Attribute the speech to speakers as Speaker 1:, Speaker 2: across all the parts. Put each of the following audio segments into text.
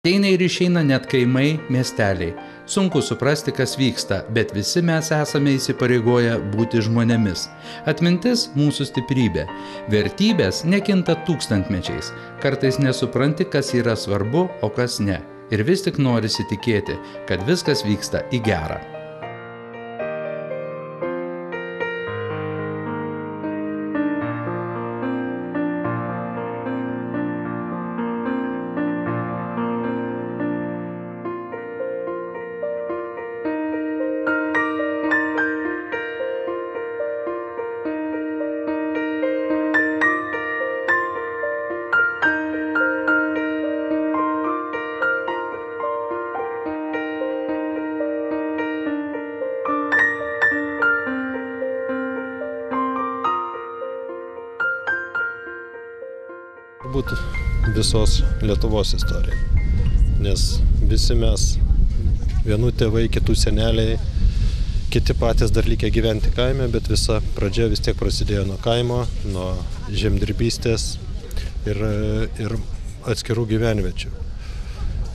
Speaker 1: Ateina ir išeina net kaimai, miesteliai. Sunku suprasti, kas vyksta, bet visi mes esame įsipareigoję būti žmonėmis. Atmintis – mūsų stiprybė. Vertybės nekinta tūkstantmečiais. Kartais nesupranti, kas yra svarbu, o kas ne. Ir vis tik norisi tikėti, kad viskas vyksta į gerą.
Speaker 2: Turbūt visos Lietuvos istorija, nes visi mes, vienų tėvai, kitų seneliai, kiti patys dar likę gyventi kaime, bet visa pradžia vis tiek prasidėjo nuo kaimo, nuo žemdirbystės ir atskirų gyvenviečių.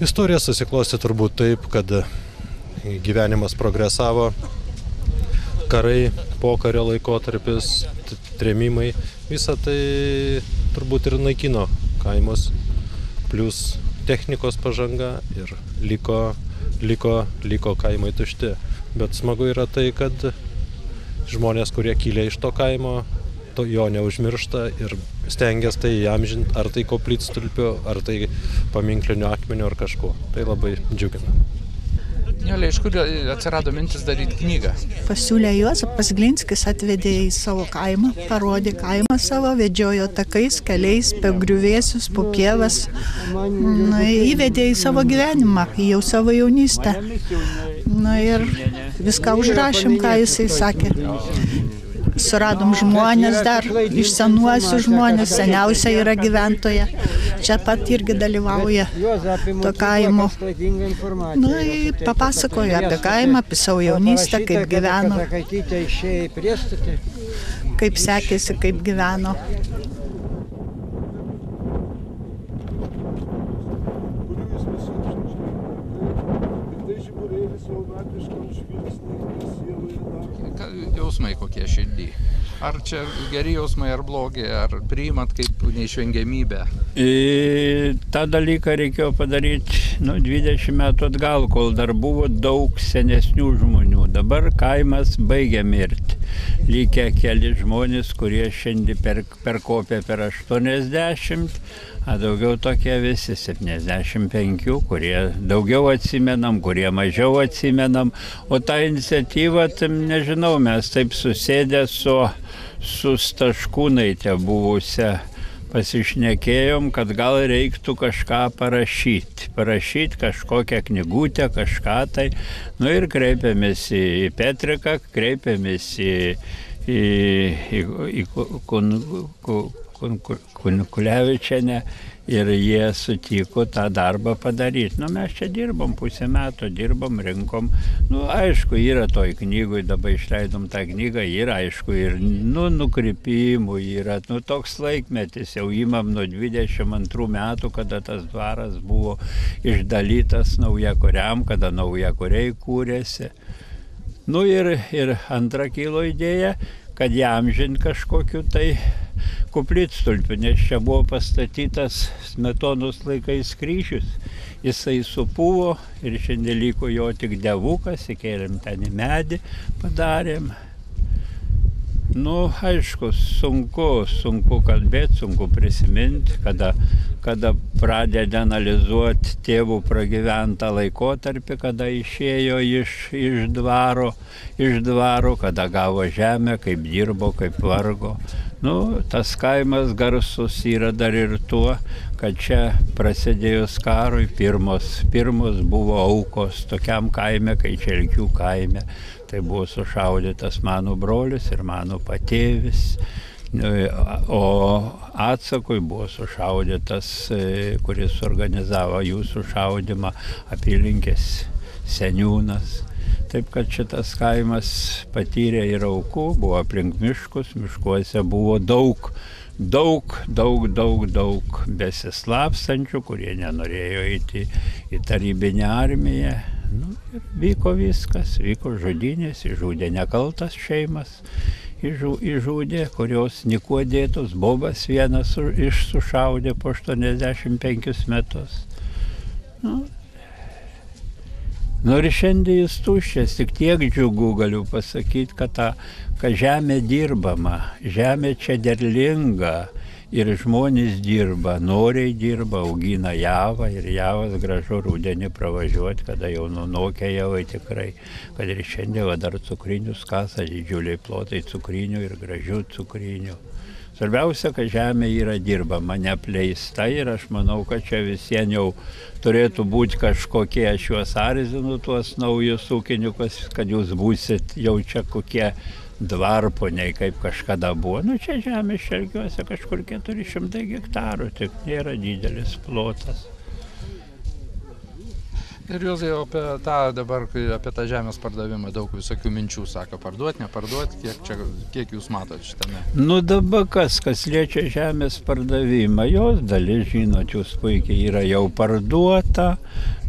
Speaker 2: Istorija susiklostė turbūt taip, kad gyvenimas progresavo, karai, pokario laikotarpis, trėmimai, visą tai turbūt ir naikino kaimus, plus technikos pažanga ir liko kaimai tušti. Bet smagu yra tai, kad žmonės, kurie kilę iš to kaimo, jo neužmiršta ir stengiasi tai įamžinti, ar tai koplytstulpiu, ar tai paminkliniu akmeniu, ar kažko. Tai labai džiugina.
Speaker 1: Nijolė, iš kur atsirado mintis daryti knygą?
Speaker 3: Pasiūlė Juozapas Glinskis, atvedė į savo kaimą, parodė kaimą savo, vedžiojo takais, keliais, per griuvėsius, po pievas. Įvedė į savo gyvenimą, į jau savo jaunystę. Ir viską užrašėm, ką jisai sakė. Suradom žmonės dar, iš senuosių žmonės, seniausia yra gyventoja. Čia pat irgi dalyvauja to kaimo. Papasakojo apie kaimą, apie savo jaunystę, kaip gyveno, kaip sekėsi, kaip gyveno.
Speaker 1: Jausmai kokie širdį? Ar čia geri jausmai, ar blogi, ar priimat kaip neišvengiamybę?
Speaker 4: tą dalyką reikėjo padaryti 20 metų atgal, kol dar buvo daug senesnių žmonių. Dabar kaimas baigia mirti. Likę keli žmonės, kurie šiandien perkopė per 80, a daugiau tokie visi 75, kurie daugiau atsimenam, kurie mažiau atsimenam. O tą iniciatyvą, nežinau, mes taip susėdę su Staškūnaite buvusią pasišnekėjom, kad gal reiktų kažką parašyti kažkokią knygutę, kažką tai. Ir kreipėmės į Petriką, kreipėmės į Kunkulevičienę ir jie sutiko tą darbą padaryti. Mes čia dirbom pusę metų, rinkom. Aišku, yra toj knygoj, dabar išleidom tą knygą, yra aišku ir nukrypimų, yra toks laikmetis, jau imam nuo 22 metų, kada tas dvaras buvo išdalytas naujakuriam, kada naujakuriai kūrėsi. Ir antra kilo idėja, kad įamžint kažkokiu tai koplytstulpiu, nes čia buvo pastatytas Smetonos laikais kryžius. Jisai supuvo ir šiandien liko jo tik devukas, įkėlėm ten į medį, padarėm. Aišku, sunku kalbėti, sunku prisiminti, kada pradedi analizuoti tėvų pragyventą laikotarpį, kada išėjo iš dvaro, kada gavo žemę, kaip dirbo, kaip vargo. Tas kaimas garsus yra dar ir tuo, kad čia prasidėjus karui pirmos buvo aukos tokiam kaime, kai Čelkių kaime. Tai buvo sušaudytas mano brolis ir mano patėvis, o atsakui buvo sušaudytas, kuris organizavo jų sušaudymą, apylinkės seniūnas. Taip kad šitas kaimas patyrė ir aukų, buvo aplink miškus, miškuose buvo daug daug besislapstančių, kurie nenorėjo eiti į tarybinę armiją. Nu, ir vyko viskas, vyko žudynės, išžudė nekaltas šeimas, išžudė, kurios nikuo dėtos, bobas vienas sušaudė po 85 metus. Nu ir šiandien jis tuščias, tik tiek džiugu galiu pasakyti, kad žemė dirbama, žemė čia derlinga ir žmonės dirba, noriai dirba, augina javą ir javas gražu rudenį pravažiuoti, kada jau nunokia javai tikrai, kad ir šiandien dar cukrinius kasa, didžiuliai plotai cukrinių ir gražių cukrinių. Svarbiausia, kad žemė yra dirbama, neapleista ir aš manau, kad čia visiems jau turėtų būti kažkokie, aš juos arzinu, tuos naujus ūkininkus, kad jūs būsit jau čia kokie dvarponiai, kaip kažkada buvo. Nu, čia žemė Šelkiuose kažkur 400 hektarų, tik nėra didelis plotas.
Speaker 1: Ir jūs jau apie tą žemės pardavimą daug visokių minčių sako, parduoti, neparduoti, kiek jūs matot šitame?
Speaker 4: Nu dabar kas liečia žemės pardavimą, jos dalis, žinot, jūs puikiai yra jau parduota.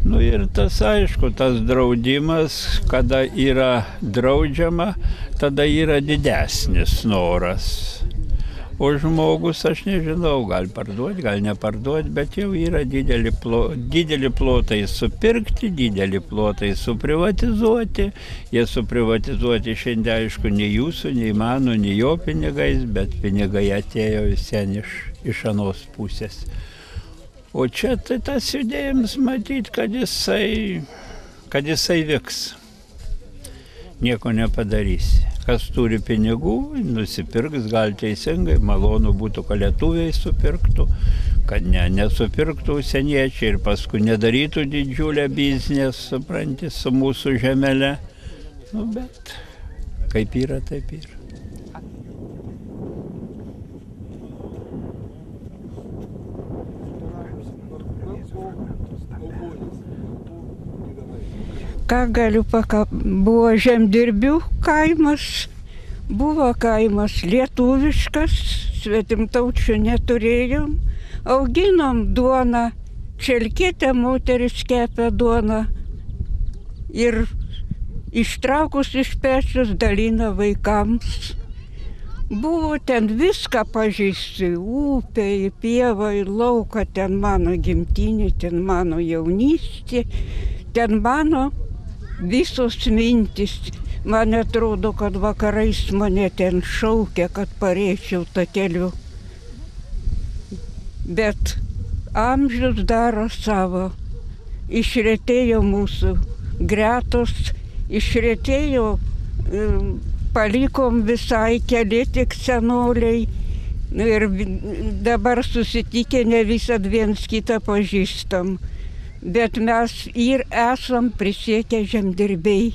Speaker 4: Nu ir tas aišku, tas draudimas, kada yra draudžiama, tada yra didesnis noras. O žmogus, aš nežinau, gal parduoti, gal neparduoti, bet jau yra dideli plotai supirkti, dideli plotai suprivatizuoti. Jie suprivatizuoti šiandien, aišku, nei jūsų, nei mano, nei jo pinigais, bet pinigai atėjo visien iš anos pusės. O čia tai tas judėjimas matyti, kad jisai vyks. Nieko nepadarysi. Kas turi pinigų, nusipirks, gal teisingai, malonu būtų, kad lietuviai supirktų, kad nesupirktų užsieniečiai ir paskui nedarytų didžiulę biznės, supranti, su mūsų žemele. Nu, bet kaip yra, taip yra.
Speaker 5: Ką galiu buvo žemdirbių kaimas, buvo kaimas lietuviškas, svetimtaučių neturėjom, auginom duoną, Čelkietė moteris kepė duoną ir ištraukus iš pečius dalina vaikams. Buvo ten viską pažįsti, upė, pieva, lauką, ten mano gimtinė, ten mano jaunystė, ten mano visos mintis. Man atrodo, kad vakarais mane ten šaukia, kad parėčiau takeliu. Bet amžius daro savo. Išretėjo mūsų gretos, išretėjo, palikom visai keli tik senoliai. Ir dabar susitikę ne visad viens kitą pažįstam. Bet mes ir esam prisiekę žemdirbiai.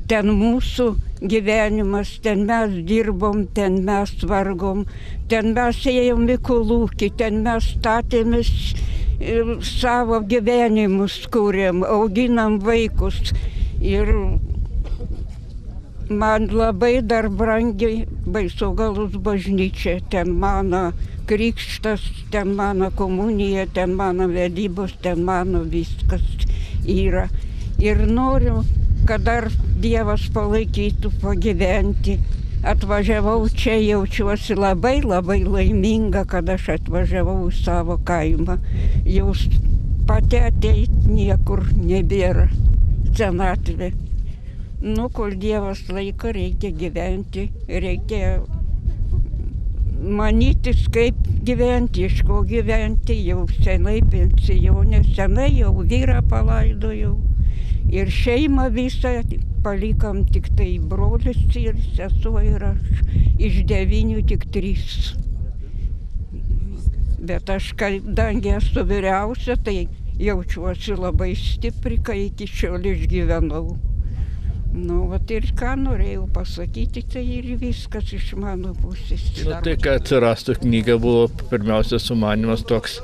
Speaker 5: Ten mūsų gyvenimas, ten mes dirbom, ten mes vargom, ten mes ėjom į kolūkį, ten mes statėmės savo gyvenimus kūrėm, auginam vaikus. Ir man labai dar brangiai Baisogalos bažnyčia, ten mano krikštas, ten mano komunija, ten mano vedybos, ten mano viskas yra. Ir noriu, kad dar Dievas palaikytų pagyventi. Atvažiavau čia, jaučiuosi labai laiminga, kad aš atvažiavau į savo kaimą. Jau pati ateit niekur nebėra, senatvė. Nu, kol Dievas laiko, reikia gyventi, reikia manytis, kaip gyventi, iš ko gyventi. Jau senai pensijonė, senai jau vyrą palaidojau. Ir šeimą visą palikam tik tai brolis ir sesuo ir aš. Iš 9 tik 3. Bet aš, kadangi esu vyriausia, tai jaučiuosi labai stipri, kai iki šiol išgyvenau. Nu, vat ir ką norėjau pasakyti, tai ir viskas iš mano pusės.
Speaker 6: Tai, kad atsirastų knyga, buvo pirmiausia sumanymas toks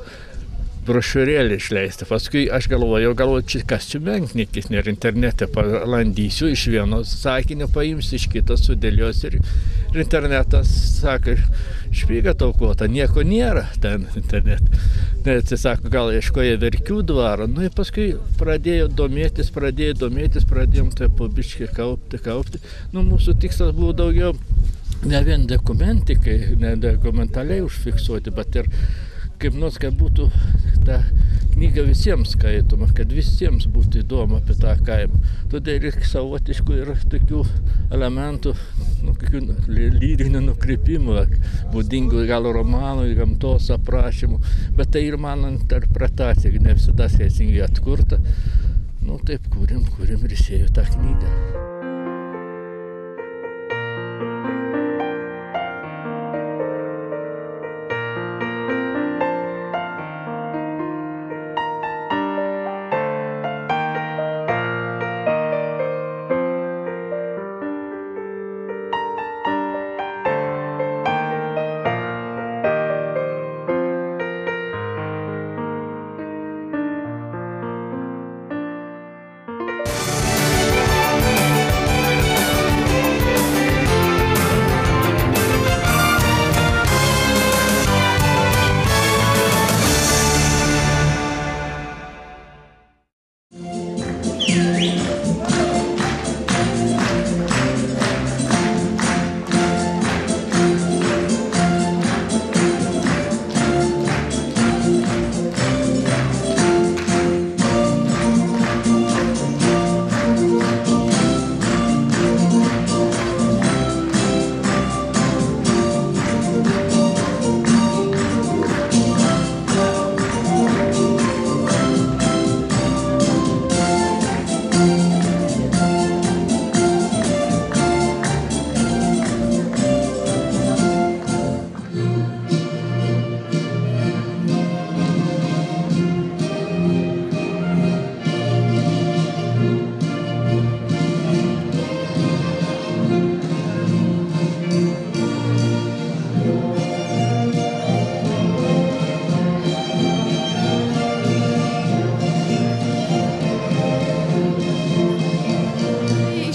Speaker 6: brošiūrėlį išleisti. Paskui aš galvoju, čia kas čia menknikis, ir internete palandysiu, iš vieno sakinio paimsiu, iš kito sudėlios ir internetas sako, špyga taukota, nieko nėra ten internete. Net, sako, gal ieškoja Verkių dvaro. Nu ir paskui pradėjo domėtis, pradėjom tai po biškį kaupti. Nu, mūsų tikslas buvo daugiau ne vien dokumentikai, ne dokumentaliai užfiksuoti, bet ir kaip nors, kad būtų ta knyga visiems skaitoma, kad visiems būtų įdomu apie tą kaimą. Todėl reikia savotiškų ir tokių elementų, lyrinių nukrypimų, būdingų gal romanų, gamtos aprašymų, bet tai ir mano interpretacija, ne visada teisingai atkurta. Nu taip kūrėm ir išėjo tą knygą.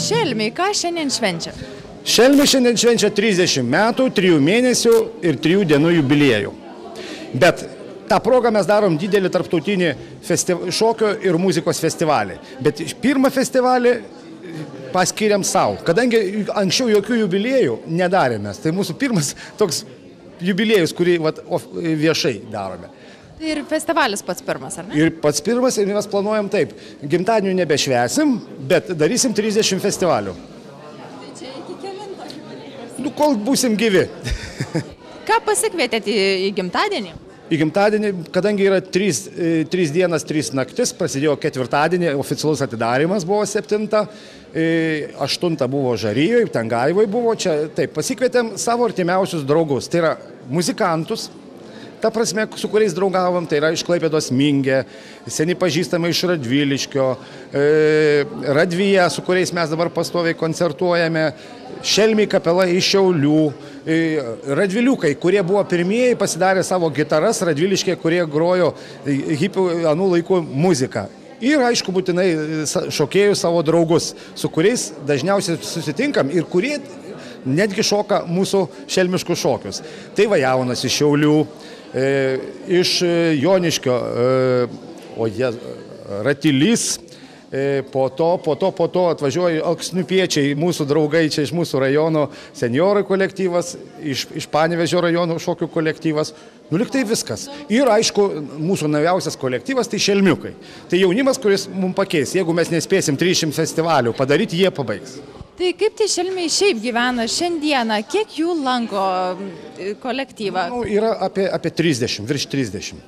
Speaker 7: Šelmiai, ką šiandien švenčia?
Speaker 8: Šelmiai šiandien švenčia 30 metų, 3 mėnesių ir 3 dienų jubiliejų. Bet tą progą mes darom didelį tarptautinį šokio ir muzikos festivalį. Bet pirmą festivalį paskiriam savo, kadangi anksčiau jokių jubiliejų nedarėme. Tai mūsų pirmas toks jubiliejus, kurį viešai darome.
Speaker 7: Ir festivalis pats pirmas, ar ne?
Speaker 8: Ir pats pirmas, ir mes planuojam taip. Gimtadienių nebešvęsim, bet darysim 30 festivalių.
Speaker 7: Tai čia iki kelinto jubiliejus?
Speaker 8: Nu, kol būsim gyvi.
Speaker 7: Ką pasikvietėte į gimtadienį?
Speaker 8: Į gimtadienį, kadangi yra 3 dienas, 3 naktis, prasidėjo 4-dienį, oficialus atidarimas buvo 7, 8 buvo Žaryjoje, ten Gaivoje buvo, čia taip, pasikvietėm savo artimiausius draugus, tai yra muzikantus, ta prasme, su kuriais draugavom, tai yra iš Klaipėdos Mingė, seni pažįstami iš Radviliškio, Radvyje, su kuriais mes dabar pastoviai koncertuojame, Šelmiai kapela iš Šiaulių, Radviliukai, kurie buvo pirmieji, pasidarė savo gitaras, Radviliškė, kurie grojo hipių anų laikų muziką. Ir, aišku, būtinai šokėjų savo draugus, su kuriais dažniausiai susitinkam ir kurie netgi šoka mūsų šelmiškus šokius. Tai va jaunas iš Šiaulių, iš Joniškio, Ratilys, po to atvažiuoja Alksniupiečiai, mūsų draugai čia iš mūsų rajono, senjorai kolektyvas, iš Panevėžio rajono šokių kolektyvas. Nu, lyg tai viskas. Ir, aišku, mūsų naujausias kolektyvas tai Šelmiukai. Tai jaunimas, kuris mums pakeis. Jeigu mes nespėsim 300 festivalių padaryti, jie pabaigs.
Speaker 7: Tai kaip tie šelmiai šiaip gyvena šiandieną? Kiek jų lanko kolektyvą?
Speaker 8: Nu, yra apie 30, virš 30.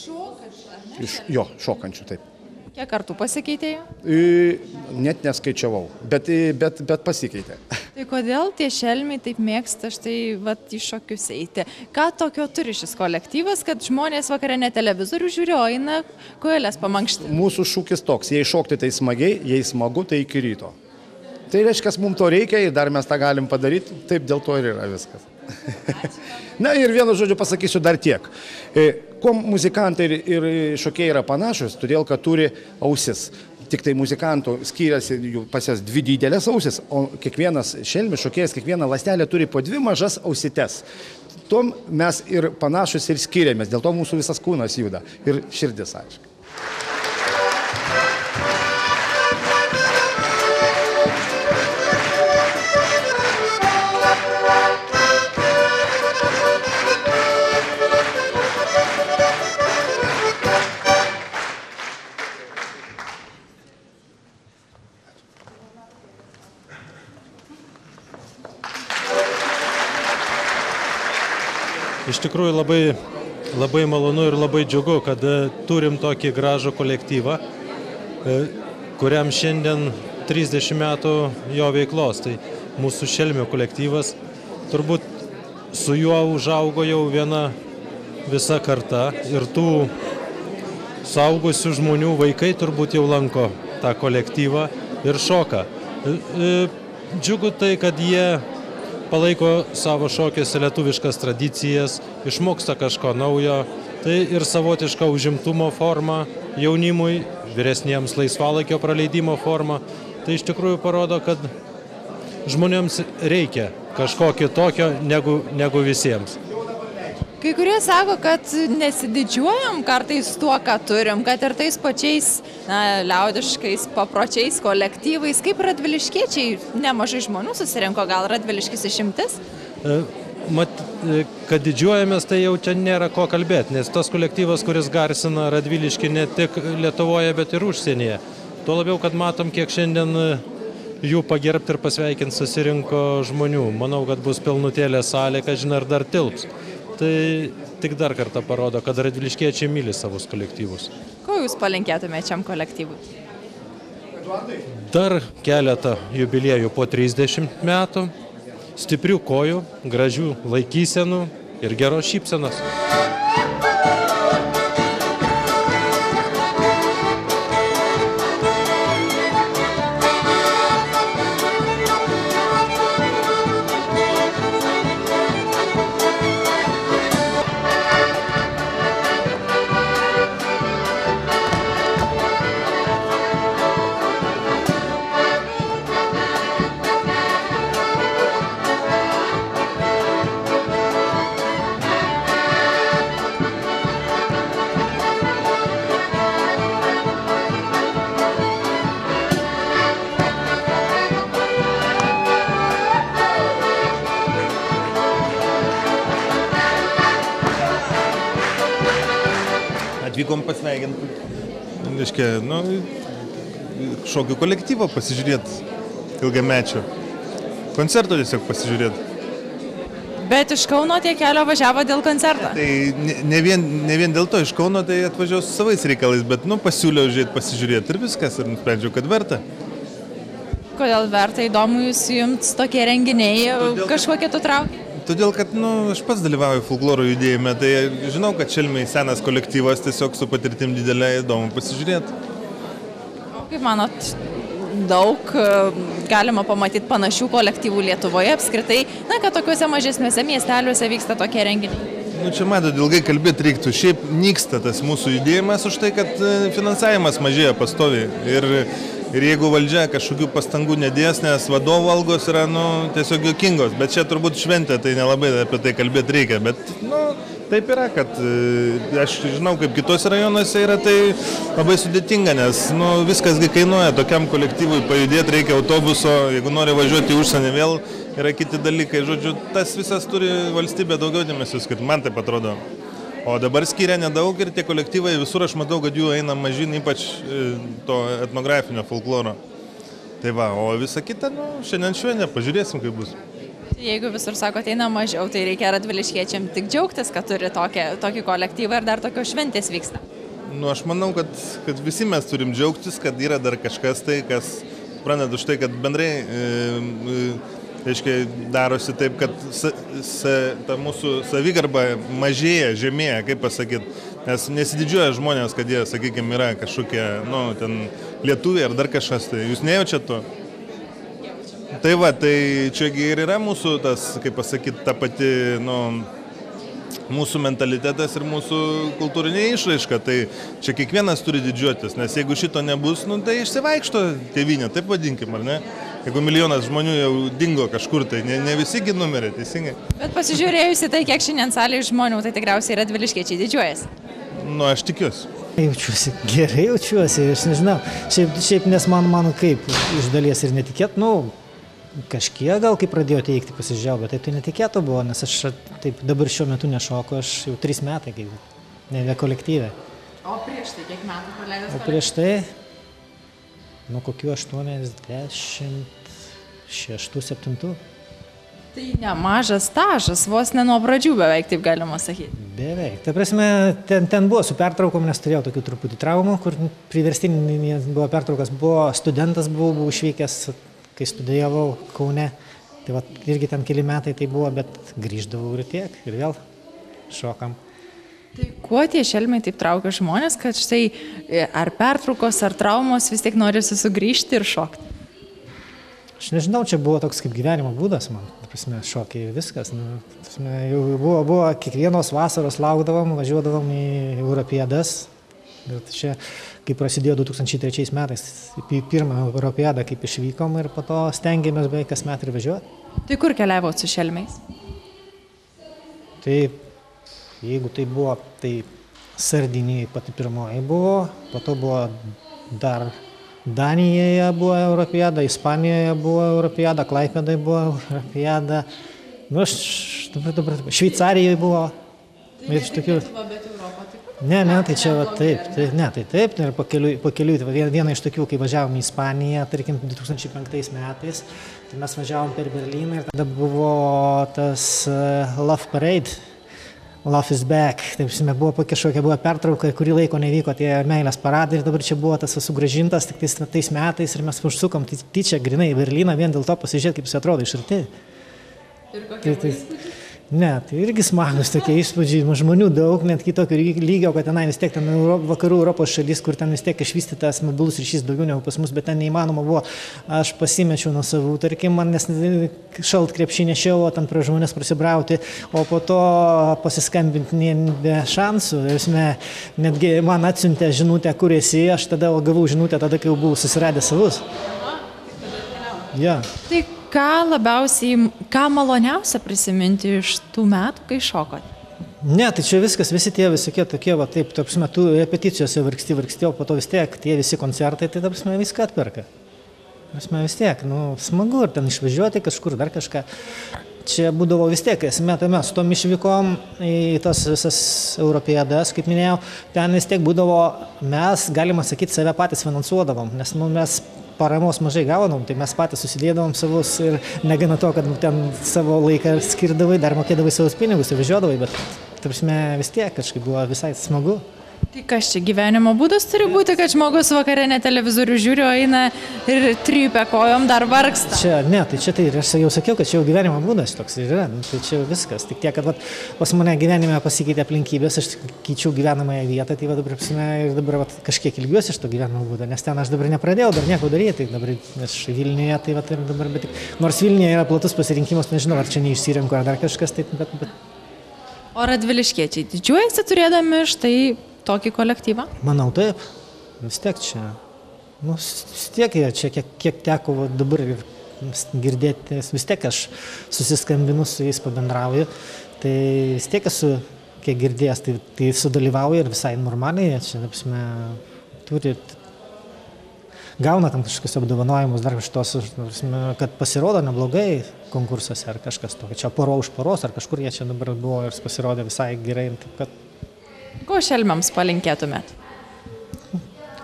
Speaker 7: Šokančių?
Speaker 8: Jo, šokančių, taip.
Speaker 7: Kiek kartų pasikeitė?
Speaker 8: Net neskaičiavau, bet pasikeitė.
Speaker 7: Tai kodėl tie šelmiai taip mėgsta štai į šokius eiti? Ką tokio turi šis kolektyvas, kad žmonės vakare ne televizorių žiūri, o eina kojeles pamankšti?
Speaker 8: Mūsų šūkis toks, jei šokti tai smagiai, jei smagu tai iki ryto. Tai reiškia, mums to reikia ir dar mes tą galim padaryti, taip dėl to ir yra viskas. Na ir vienu žodžiu pasakysiu dar tiek. Kuo muzikantai ir šokėjai yra panašus, todėl kad turi ausis. Tik tai muzikantų skiriasi pas jas 2 didelės ausis, o kiekvienas šelmis šokėjas, kiekviena ląstelė turi po 2 mažas ausites. tuom mes ir panašus ir skiriamės, dėl to mūsų visas kūnas juda ir širdis, aišku.
Speaker 2: Iš tikrųjų labai malonu ir labai džiugu, kad turim tokį gražų kolektyvą, kuriam šiandien 30 metų jo veiklos. Tai mūsų Šelmio kolektyvas, turbūt su juo užaugo jau viena visa karta ir tų suaugusių žmonių vaikai turbūt jau lanko tą kolektyvą ir šoka. Džiugu tai, kad jie palaiko savo šokiuose lietuviškas tradicijas, išmoksta kažko naujo, tai ir savotiška užimtumo forma jaunimui, vyresniems laisvalaikio praleidimo forma. Tai iš tikrųjų parodo, kad žmonėms reikia kažko kitokio negu visiems.
Speaker 7: Kai kurie sako, kad nesididžiuojam kartais tuo, ką turim, kad ir tais pačiais liaudiškais papročiais, kolektyvais, kaip radviliškiečiai, nemažai žmonių susirinko, gal Radviliškis išimtis?
Speaker 2: Kad didžiuojamės, tai jau čia nėra ko kalbėti, nes tas kolektyvas, kuris garsina Radviliškį ne tik Lietuvoje, bet ir užsienyje. Tuo labiau, kad matom, kiek šiandien jų pagerbti ir pasveikinti susirinko žmonių. Manau, kad bus pilnutėlė salė, kad žinai, ar dar tilps. Tai tik dar kartą parodo, kad radviliškiečiai myli savus kolektyvus.
Speaker 7: Ko jūs palinkėtumėte šiam kolektyvui?
Speaker 2: Dar keletą jubiliejų po 30 metų, stiprių kojų, gražių laikysenų ir geros šypsenos.
Speaker 9: Atvykom pasveikinti, šokių kolektyvą pasižiūrėti ilgamečio. Koncerto tiesiog pasižiūrėti.
Speaker 7: Bet iš Kauno tie kelio važiavo dėl koncerto?
Speaker 9: Tai ne vien dėl to iš Kauno, tai atvažiavau su savais reikalais, bet pasiūliau užėti pasižiūrėti ir viskas, ir nusprendžiau, kad verta.
Speaker 7: Kodėl verta, įdomu jums tokie renginiai, kažkuo kitu traukia?
Speaker 9: Todėl, kad aš pats dalyvauju folkloro judėjime, tai žinau, kad Šelmiai senas kolektyvas, tiesiog su patirtim didelė, įdomu pasižiūrėti.
Speaker 7: O kaip manot, daug galima pamatyti panašių kolektyvų Lietuvoje apskritai, kad tokiuose mažesniuose miesteliuose vyksta tokie renginiai?
Speaker 9: Čia matot, ilgai kalbėti reiktų. Šiaip nyksta tas mūsų judėjimas už tai, kad finansavimas mažėja pastoviai. Ir jeigu valdžia kažkokių pastangų nedės, nes vadovų algos yra tiesiog juokingos, bet čia turbūt šventė, tai nelabai apie tai kalbėti reikia, bet taip yra, kad aš žinau, kaip kitose rajonuose yra, tai labai sudėtinga, nes viskas kainuoja, tokiam kolektyvui pajudėti reikia autobuso, jeigu nori važiuoti į užsienį vėl yra kiti dalykai, žodžiu, tas visas turi valstybė daugiau dėmesio skirti, man taip atrodo. O dabar skiria nedaug ir tie kolektyvai visur, aš matau, kad jų eina mažyn, ypač to etnografinio folkloro. Tai va, o visa kita, šiandien šventė, pažiūrėsim, kaip bus.
Speaker 7: Jeigu visur sako, ateina mažiau, tai reikia radviliškiečiam tik džiaugtis, kad turi tokį kolektyvą ir dar tokios šventės vyksta.
Speaker 9: Aš manau, kad visi mes turim džiaugtis, kad yra dar kažkas tai, kas praneda už tai, kad bendrai darosi taip, kad ta mūsų savigarba mažėja, žemėja, kaip pasakyti, nes nesididžiuoja žmonės, kad jie, sakykime, yra kažkokie, ten lietuviai ar dar kažkas, tai jūs nejaučiat to? Tai va, tai čiagi ir yra mūsų tas, kaip pasakyti, ta pati, mūsų mentalitetas ir mūsų kultūrinė išraiška, tai čia kiekvienas turi didžiuotis, nes jeigu šito nebus, tai išsivaikšto tėvynė, taip vadinkim, ar ne? jeigu milijonas žmonių jau dingo kažkur, tai ne visigi numirė, teisingai.
Speaker 7: Bet pasižiūrėjusi tai, kiek šiandien salėje žmonių, tai tikriausiai radviliškiečiai didžiuojasi.
Speaker 9: Nu, aš tikiuosi.
Speaker 10: Jaučiuosi, gerai jaučiuosi, aš nežinau. Šiaip nes man kaip iš dalies ir netikėt, kažkiek gal kai pradėjo teikti pasižiūrėjau, bet tai netikėto buvo, nes aš taip dabar šiuo metu nešoku, aš jau 3 metai kaip nebe kolektyve.
Speaker 7: O prieš tai kiek metų praleidęs?
Speaker 10: O prieš tai, kokių 86-7.
Speaker 7: Tai nemažas stažas, vos ne nuo pradžių beveik, taip galima sakyti.
Speaker 10: Beveik. Ta prasme, ten buvo su pertraukom, nes turėjau tokių truputį traumų, kur priverstinį buvo pertraukas, buvo studentas, buvau išvykęs, kai studijavau Kaune. Tai va, irgi ten keli metai tai buvo, bet grįždavau ir tiek, ir vėl šokam.
Speaker 7: Tai kuo tie šelmiai taip traukia žmonės, kad štai ar pertraukos, ar traumos vis tiek norisi sugrįžti ir šokti?
Speaker 10: Aš nežinau, čia buvo toks kaip gyvenimo būdas man, šokiai ir viskas. Jau buvo kiekvienos vasaros laukdavom, važiuodavom į Europiedas. Bet čia, kai prasidėjo 2003 metais, pirmą Europiedą, kaip išvykom ir po to stengiamės beveik kas met ir važiuoti.
Speaker 7: Tai kur keliavot su šelmiais?
Speaker 10: Tai, jeigu tai buvo, tai Sardinijai pati pirmoji buvo, po to buvo dar Danijoje buvo Europiada, Ispanijoje buvo Europiada, Klaipėdai buvo Europiada, Šveicarijoje buvo.
Speaker 7: Tai ne tik Lietuva, bet Europą taip pat?
Speaker 10: Ne, tai čia va taip, ir pakeliui, viena iš tokių, kai važiavom į Ispaniją, tarkim, 2005 metais, tai mes važiavom per Berlyną ir tada buvo tas Love Parade. Love is back. Taip, buvo kažkokia pertrauka, kurį laiko nevyko tie meilės paradai ir dabar čia buvo tas sugrąžintas tik tais metais ir mes užsukom tyčia grinai į Berlyną vien dėl to pasižiūrėti, kaip jis atrodo iš arti.
Speaker 7: Ir kokie įspūdžiai?
Speaker 10: Ne, tai irgi smagus tokie įspūdžiai, žmonių daug, net kitokio lygio, kad tenai vis tiek ten vakarų Europos šalis, kur ten vis tiek išvystytas mobilus ryšys daugiau negu pas mus, bet ten neįmanoma buvo, aš pasimečiau nuo savų, tarkim, man nes šalt krepšį nešiau, ten prie žmonės prasibrauti, o po to pasiskambinti be šansų, netgi man atsiuntė žinutę, kur esi, aš tada gavau žinutę, tada kai jau buvau susiradęs savus. Ja.
Speaker 7: Tai ką maloniausia prisiminti iš tų metų, kai šokot?
Speaker 10: Ne, tai čia viskas, visi tie visokie tokie, va taip, tu repeticijose vargsti, o po to vis tiek tie visi koncertai, tai viską atperka. Vis tiek, smagu ir ten išvažiuoti kažkur, dar kažką. Čia būdavo vis tiek, esmė tame, su tom išvykom į tas visas Europiedas, kaip minėjau, ten vis tiek būdavo, mes, galima sakyti, save patys finansuodavom, nes mes paramos mažai gaudavom, tai mes patys susidėdavom savus ir negana to, kad ten savo laiką skirdavai, dar mokėdavai savus pinigus ir važiuodavai, bet vis tiek kažkaip buvo visai smagu.
Speaker 7: Tai kas čia gyvenimo būdas turi būti, kad žmogus vakare ne televizorių žiūri, o eina ir trypia kojom dar vargsta?
Speaker 10: Tai aš jau sakiau, kad čia jau gyvenimo būdas toks ir yra, tai čia viskas. Tik tiek, kad pas mane gyvenime pasikeitė aplinkybės, aš keičiau gyvenamąją vietą, tai dabar kažkiek ilgiuosi iš to gyvenimo būdo, nes ten aš dabar nepradėjau dar nieko daryti, dabar aš Vilniuje, tai ir dabar, bet nors Vilniuje yra platus pasirinkimas, nežinau, ar čia neišsirinko, ar dar kažkas, bet.
Speaker 7: O radviliškiečiai didžiuojasi turėdami štai tokį kolektyvą?
Speaker 10: Manau, taip. Vis tiek čia. Vis tiek čia, kiek teko dabar girdėti, vis tiek aš susiskambinu su jais, pabendrauju. Tai vis tiek esu, kiek girdėjęs, tai sudalyvauju ir visai normaliai. Čia, turi, gauna tam kažkokius apdovanojimus, dar šitos, kad pasirodo neblogai konkursuose ar kažkas tokio. Čia poro už poros ar kažkur jie čia dabar buvo ir pasirodė visai gerai. Taip, kad
Speaker 7: ko šelmiams palinkėtumėt?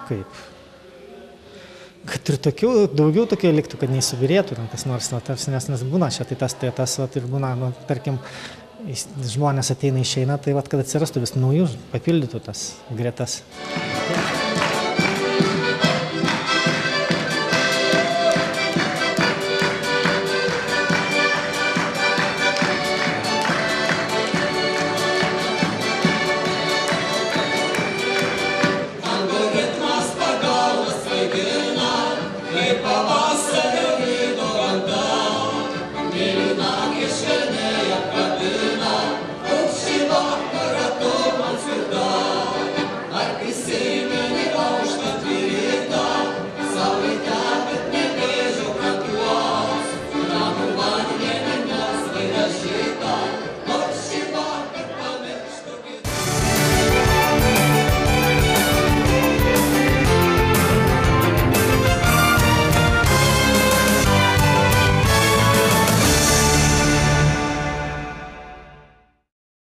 Speaker 10: Kaip? Kad ir daugiau tokių liktų, kad neįsubirėtų kas nors, nes būna čia, tai tas ir būna, tarkim, žmonės ateina išeina, tai kad atsirastų vis naujų, papildytų tas gretas.